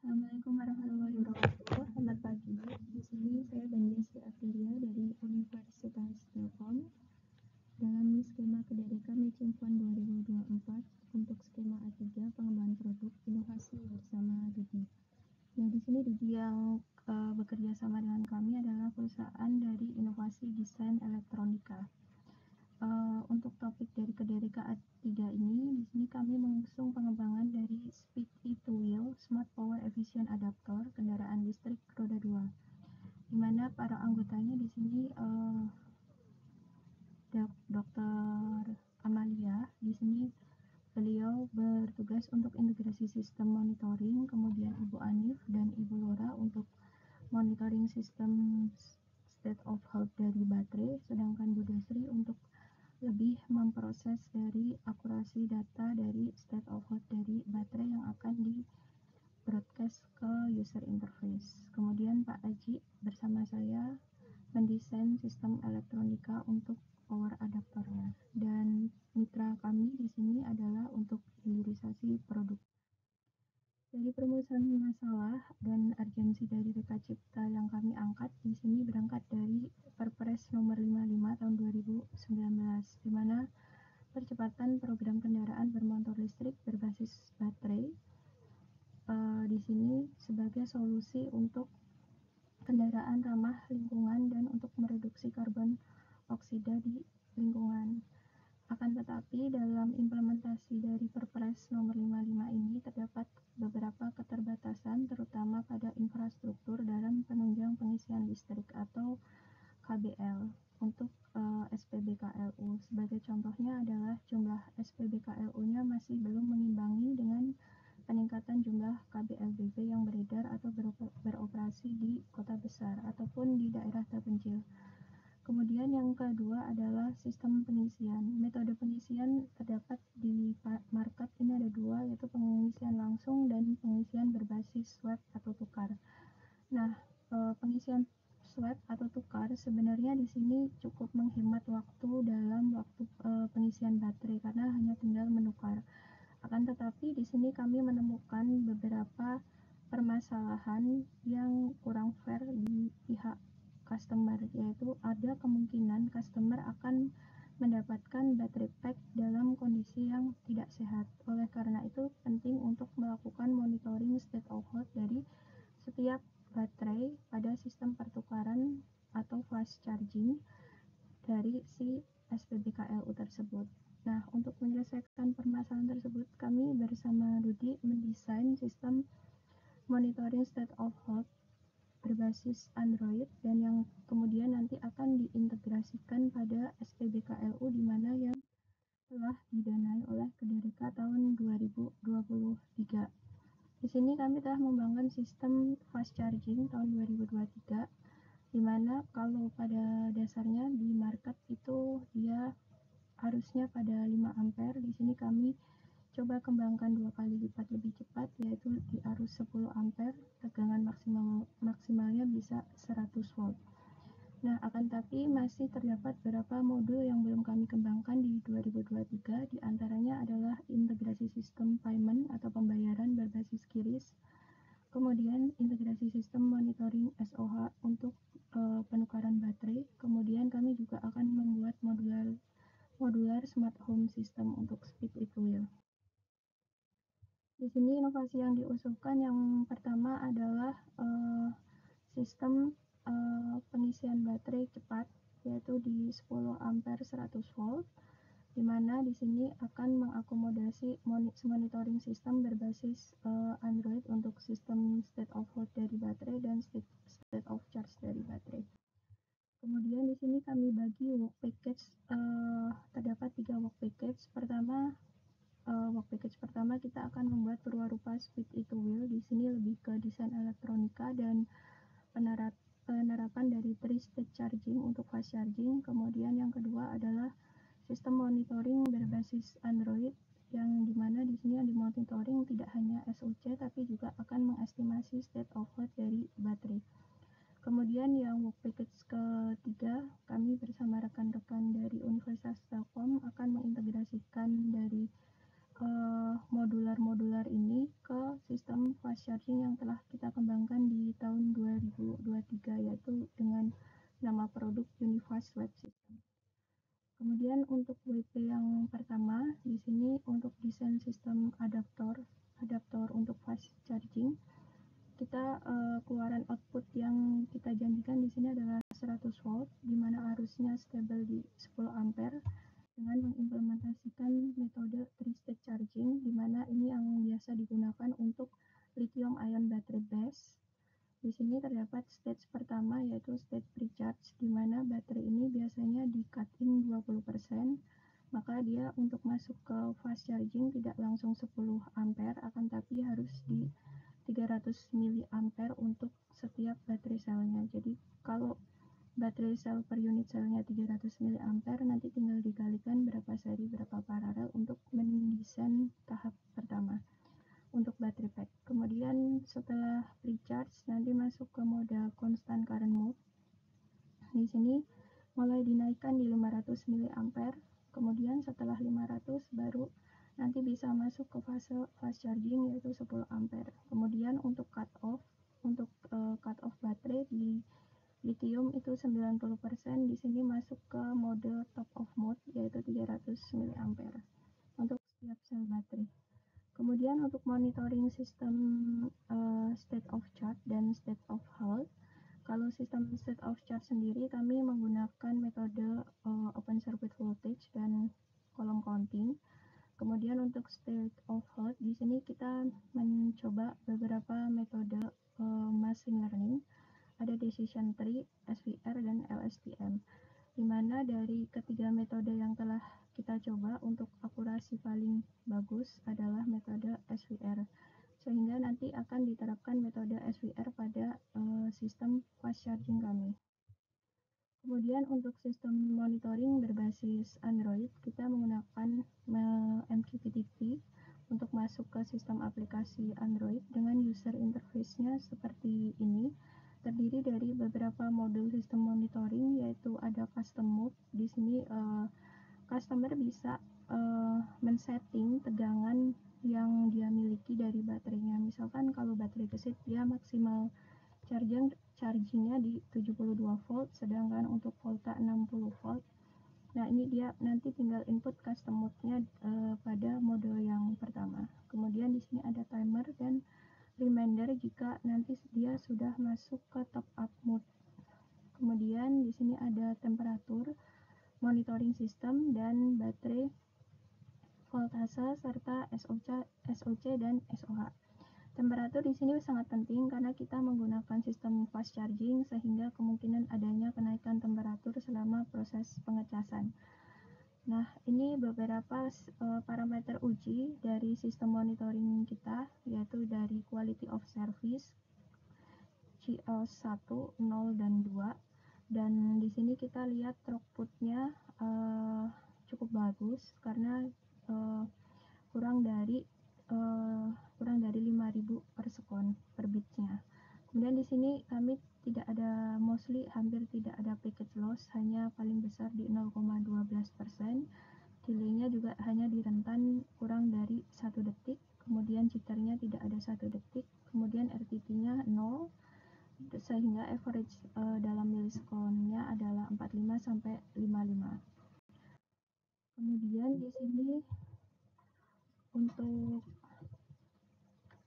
Assalamualaikum warahmatullahi wabarakatuh. Selamat pagi. Di sini saya Banjasi Aprilia dari Universitas Telkom dalam skema Kedareka Matching Fund 2024 untuk skema A3 pengembangan produk inovasi bersama Dudi. Nah, di sini Dudi yang bekerja sama dengan kami adalah perusahaan dari inovasi desain elektronika. Untuk topik dari Kedareka A3 ini, di sini kami mengusung pengembangan dari Speed E2Wheel Smart Power Efficient Adapter kendaraan listrik roda 2, di mana para anggotanya di sini Dr. Amalia. Di sini beliau bertugas untuk integrasi sistem monitoring, kemudian Ibu Anif dan Ibu Lora untuk monitoring sistem state of health dari baterai, sedangkan Bu Desri untuk lebih memproses dari akurasi data dari state of health dari baterai yang akan di broadcast ke user interface. Kemudian Pak Aji bersama saya mendesain sistem elektronika untuk power adaptornya, dan mitra kami di sini adalah untuk hilirisasi produk. Dari perumusan masalah dan urgensi dari Reka Cipta yang kami angkat di sini berangkat dari Perpres nomor 55 tahun 2019, di mana percepatan program kendaraan bermotor listrik berbasis baterai di sini sebagai solusi untuk kendaraan ramah lingkungan dan untuk mereduksi karbon oksida di lingkungan. Akan tetapi dalam implementasi dari Perpres nomor 55 ini terdapat beberapa keterbatasan, terutama pada infrastruktur dalam penunjang pengisian listrik atau KBL untuk SPBKLU. Sebagai contohnya adalah jumlah SPBKLU-nya masih belum mengimbangi dengan peningkatan jumlah KBLBB yang beredar atau beroperasi di kota besar ataupun di daerah terpencil. Kemudian yang kedua adalah sistem pengisian. Metode pengisian terdapat di market ini ada dua, yaitu pengisian langsung dan pengisian berbasis swab atau tukar. Nah, pengisian swab atau tukar sebenarnya di sini cukup menghemat waktu dalam waktu pengisian baterai karena hanya tinggal menukar. Akan tetapi di sini kami menemukan beberapa permasalahan yang kurang fair di pihak customer, yaitu ada kemungkinan customer akan mendapatkan baterai pack dalam kondisi yang tidak sehat. Oleh karena itu penting untuk melakukan monitoring state of health dari setiap baterai pada sistem pertukaran atau fast charging dari si SPBKLU tersebut. Nah, untuk menyelesaikan permasalahan tersebut, kami bersama Rudi mendesain sistem monitoring state of health berbasis Android dan yang kemudian nanti akan diintegrasikan pada SPBKLU di mana yang telah didanai oleh Kedareka tahun 2023. Di sini kami telah membangun sistem fast charging tahun 2023, di mana kalau pada dasarnya di market itu dia harusnya pada 5 ampere. Di sini kami coba kembangkan 2 kali lipat lebih cepat, yaitu di arus 10 ampere, tegangan maksimalnya bisa 100 volt. Nah, akan tapi masih terdapat beberapa modul yang belum kami kembangkan di 2023, di antaranya adalah integrasi sistem payment atau pembayaran berbasis QRIS, kemudian integrasi sistem monitoring SOH untuk penukaran baterai, kemudian kami juga akan membuat modular smart home system untuk Speed E2Wheel. Di sini inovasi yang diusulkan yang pertama adalah sistem pengisian baterai cepat, yaitu di 10 ampere 100 volt, di mana di sini akan mengakomodasi monitoring sistem berbasis Android untuk sistem state of health dari baterai dan state of charge dari baterai. Kemudian di sini kami bagi work package, terdapat 3 work package. Work package pertama kita akan membuat perwarupa Speed E2Wheel. Di sini lebih ke desain elektronika dan penerapan dari 3-stage charging untuk fast charging. Kemudian yang kedua adalah sistem monitoring berbasis Android, yang dimana di sini yang dimonitoring tidak hanya SOC tapi juga akan mengestimasi state of health dari baterai. Kemudian yang work package ketiga, kami bersama rekan-rekan dari Universitas Telkom akan mengintegrasikan dari modular-modular ini ke sistem fast charging yang telah kita kembangkan di tahun 2023, yaitu dengan nama produk Unifast Web System. Kemudian untuk WP yang pertama, di sini untuk desain sistem adaptor untuk fast charging, kita keluaran output yang kita janjikan di sini adalah 100 volt, di mana arusnya stabil di 10 ampere dengan mengimplementasikan metode 3-stage charging, di mana ini yang biasa digunakan untuk lithium ion battery base. Di sini terdapat stage pertama yaitu stage pre-charge, di mana baterai ini biasanya di cut-in 20%, maka dia untuk masuk ke fast charging tidak langsung 10 ampere, akan tapi harus di 300 mAh untuk setiap baterai selnya. Jadi kalau baterai sel per unit selnya 300 mAh, nanti tinggal dikalikan berapa seri berapa paralel untuk mendesain tahap pertama untuk baterai pack. Kemudian setelah pre-charge nanti masuk ke mode constant current mode. Di sini mulai dinaikkan di 500 mAh. Kemudian setelah 500 baru nanti bisa masuk ke fase fast charging yaitu 10 ampere. Kemudian untuk cut off baterai di lithium itu 90%, di sini masuk ke mode top of mode yaitu 300 mAh untuk setiap sel baterai. Kemudian untuk monitoring sistem state of charge dan state of health, kalau sistem state of charge sendiri kami menggunakan metode open circuit voltage dan column counting. Kemudian untuk state of health, di sini kita mencoba beberapa metode machine learning, ada decision tree, SVR, dan LSTM, di mana dari ketiga metode yang telah kita coba untuk akurasi paling bagus adalah metode SVR, sehingga nanti akan diterapkan metode SVR pada sistem fast charging kami. Kemudian untuk sistem monitoring berbasis Android, kita menggunakan MQTT untuk masuk ke sistem aplikasi Android dengan user interface-nya seperti ini. Terdiri dari beberapa modul sistem monitoring, yaitu ada custom mode. Di sini customer bisa men-setting tegangan yang dia miliki dari baterainya. Misalkan kalau baterai gesit dia maksimal chargingnya di 72 volt, sedangkan untuk volta 60 volt. Nah, ini dia nanti tinggal input custom mode-nya pada mode yang pertama. Kemudian di sini ada timer dan reminder jika nanti dia sudah masuk ke top up mode. Kemudian di sini ada temperatur, monitoring system, dan baterai, voltase, serta SOC dan SOH. Temperatur di sini sangat penting karena kita menggunakan sistem fast charging, sehingga kemungkinan adanya kenaikan temperatur selama proses pengecasan. Nah, ini beberapa parameter uji dari sistem monitoring kita, yaitu dari quality of service, CL1, 0, dan 2. Dan di sini kita lihat throughput-nya cukup bagus karena kurang dari 5000 per sekon per bitnya. Kemudian di sini kami tidak ada, hampir tidak ada packet loss, hanya paling besar di 0,12%. Delaynya juga hanya di rentan kurang dari 1 detik. Kemudian jitternya tidak ada 1 detik. Kemudian RTT-nya 0, sehingga average dalam milisekundnya adalah 45 sampai 55. Kemudian di sini untuk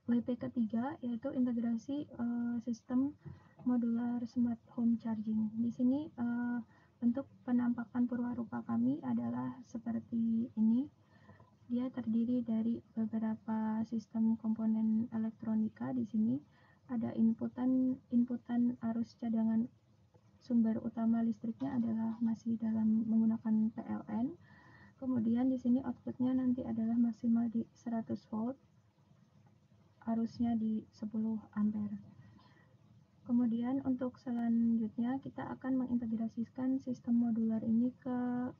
WP ketiga yaitu integrasi sistem modular smart home charging. Di sini bentuk penampakan purwarupa kami adalah seperti ini. Dia terdiri dari beberapa sistem komponen elektronika. Di sini ada inputan arus cadangan sumber utama listriknya adalah masih dalam menggunakan PLN. Kemudian di sini outputnya nanti adalah maksimal di 100 volt, arusnya di 10 ampere. Kemudian untuk selanjutnya kita akan mengintegrasikan sistem modular ini ke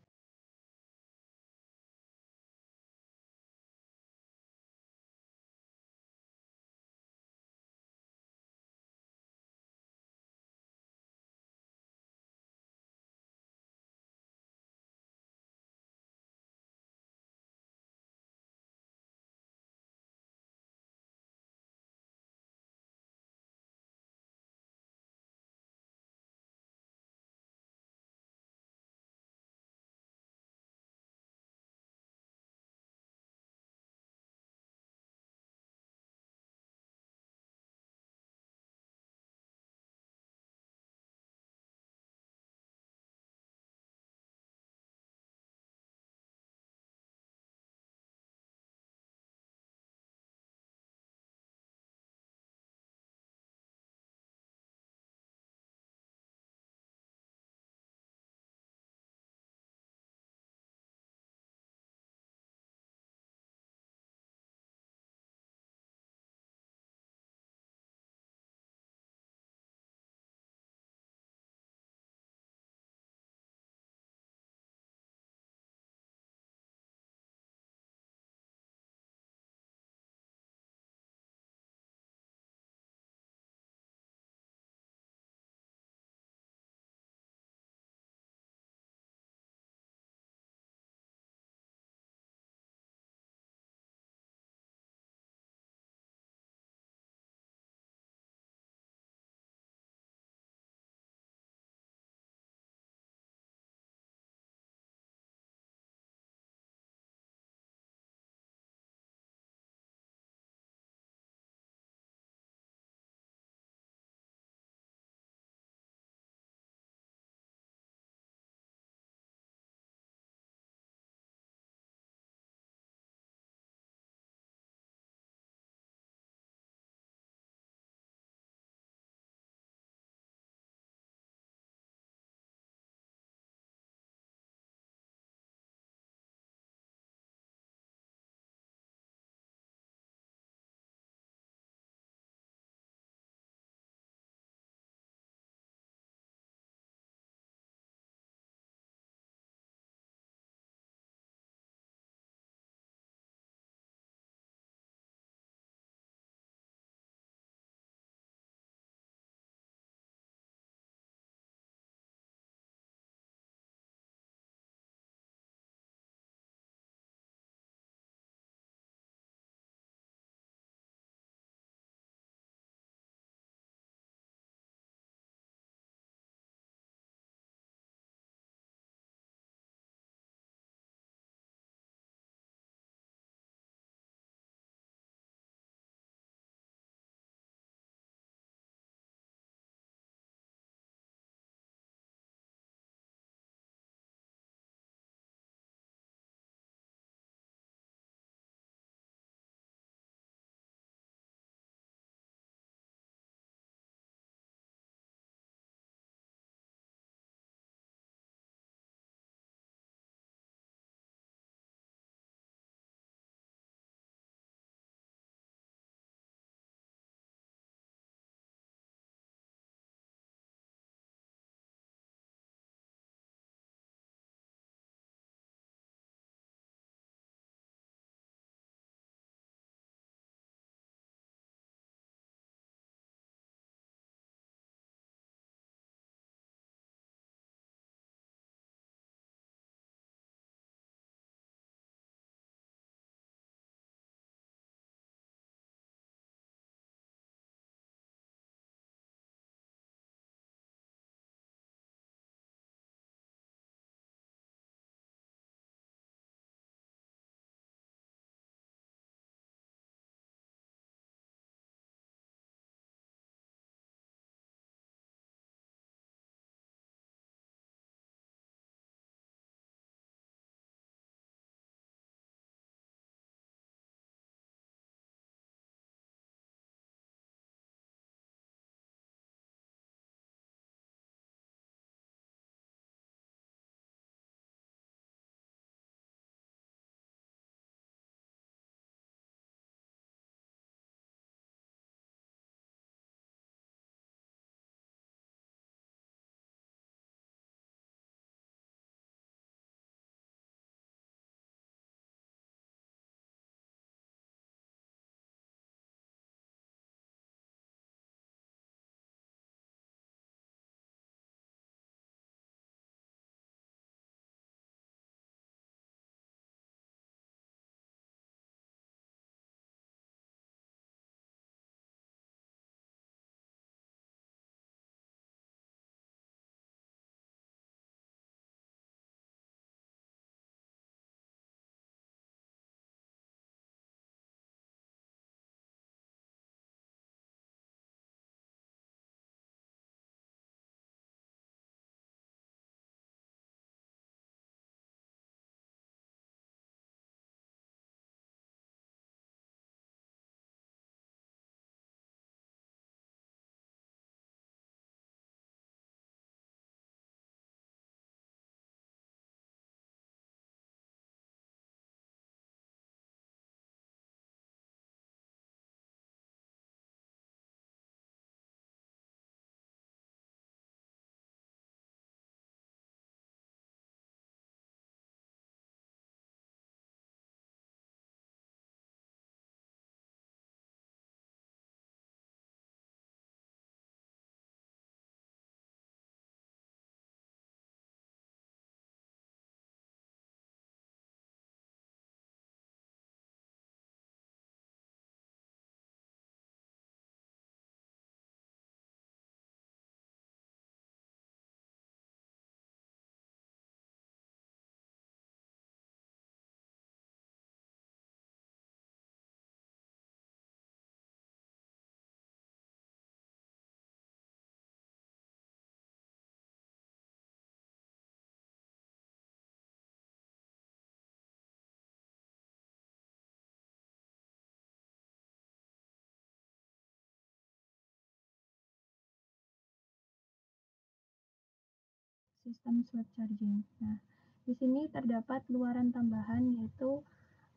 sistem swab charging. Nah, di sini terdapat luaran tambahan, yaitu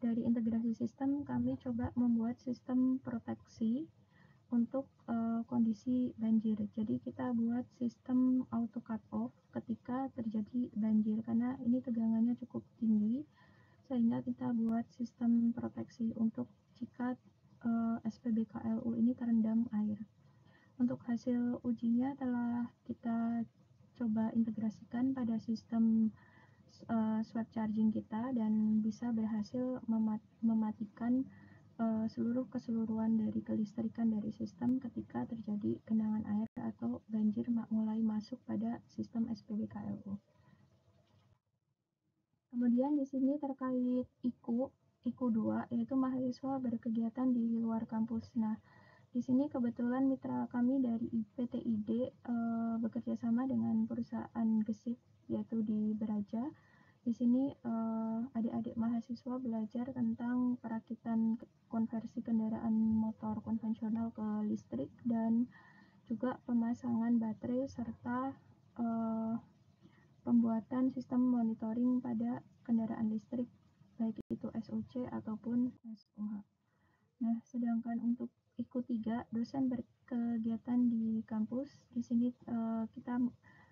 dari integrasi sistem kami coba membuat sistem proteksi untuk kondisi banjir. Jadi kita buat sistem auto cut off ketika terjadi banjir, karena ini tegangannya cukup tinggi, sehingga kita buat sistem proteksi untuk jika SPBKLU ini terendam air. Untuk hasil ujinya telah kita coba integrasikan pada sistem swab charging kita dan bisa berhasil mematikan seluruh keseluruhan dari kelistrikan dari sistem ketika terjadi genangan air atau banjir mulai masuk pada sistem SPBKLU. Kemudian di sini terkait IKU 2, yaitu mahasiswa berkegiatan di luar kampus. Nah, di sini kebetulan mitra kami dari PTID bekerja sama dengan perusahaan gesit, yaitu di Beraja. Di sini adik-adik mahasiswa belajar tentang perakitan konversi kendaraan motor konvensional ke listrik dan juga pemasangan baterai serta pembuatan sistem monitoring pada kendaraan listrik, baik itu SOC ataupun SOH. Nah, sedangkan untuk IKU 3, dosen berkegiatan di kampus, di sini kita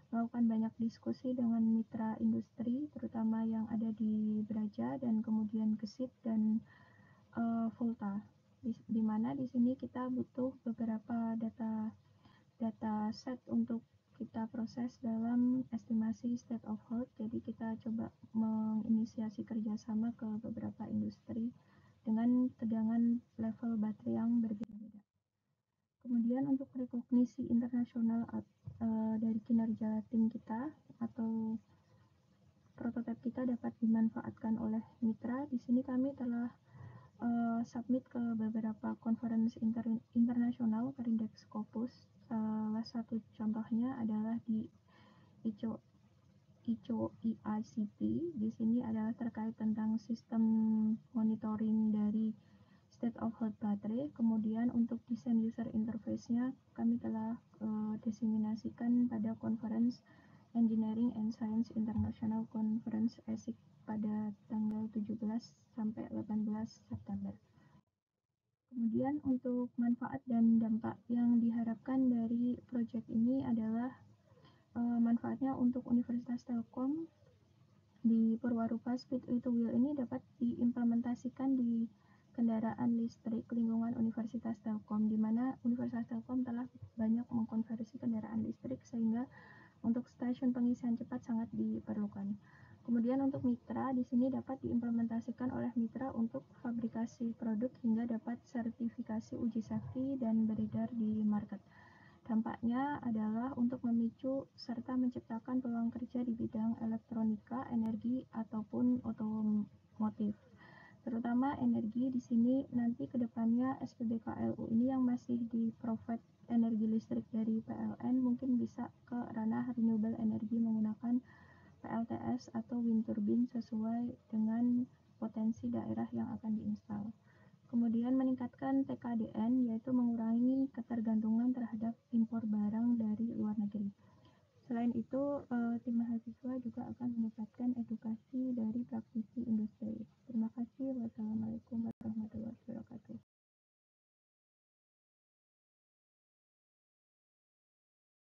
melakukan banyak diskusi dengan mitra industri, terutama yang ada di Beraja dan kemudian Gesit dan Volta. Di mana di sini kita butuh beberapa data set untuk kita proses dalam estimasi state of health. Jadi kita coba menginisiasi kerjasama ke beberapa industri dengan tegangan level baterai yang berbeda-beda. Kemudian untuk rekognisi internasional dari kinerja tim kita atau prototipe kita dapat dimanfaatkan oleh mitra. Di sini kami telah submit ke beberapa konferensi internasional Perindex Scopus. Salah satu contohnya adalah di IICP. Di sini adalah terkait tentang sistem monitoring dari state of health baterai. Kemudian untuk desain user interface-nya kami telah diseminasikan pada conference Engineering and Science International Conference ESIC pada tanggal 17 sampai 18 September. Kemudian untuk manfaat dan dampak yang diharapkan dari proyek ini adalah manfaatnya untuk Universitas Telkom di Purwarupa Speed to Wheel ini dapat diimplementasikan di kendaraan listrik lingkungan Universitas Telkom, di mana Universitas Telkom telah banyak mengkonversi kendaraan listrik sehingga untuk stasiun pengisian cepat sangat diperlukan. Kemudian untuk mitra, di sini dapat diimplementasikan oleh mitra untuk fabrikasi produk hingga dapat sertifikasi uji safety dan beredar di market. Dampaknya adalah untuk memicu serta menciptakan peluang kerja di bidang elektronika, energi, ataupun otomotif. Terutama energi, di sini nanti kedepannya SPBKLU ini yang masih di provide energi listrik dari PLN mungkin bisa ke ranah renewable energy menggunakan PLTS atau wind turbine sesuai dengan potensi daerah yang akan diinstal. Kemudian meningkatkan TKDN, yaitu mengurangi ketergantungan terhadap impor barang dari luar negeri. Selain itu, tim mahasiswa juga akan mendapatkan edukasi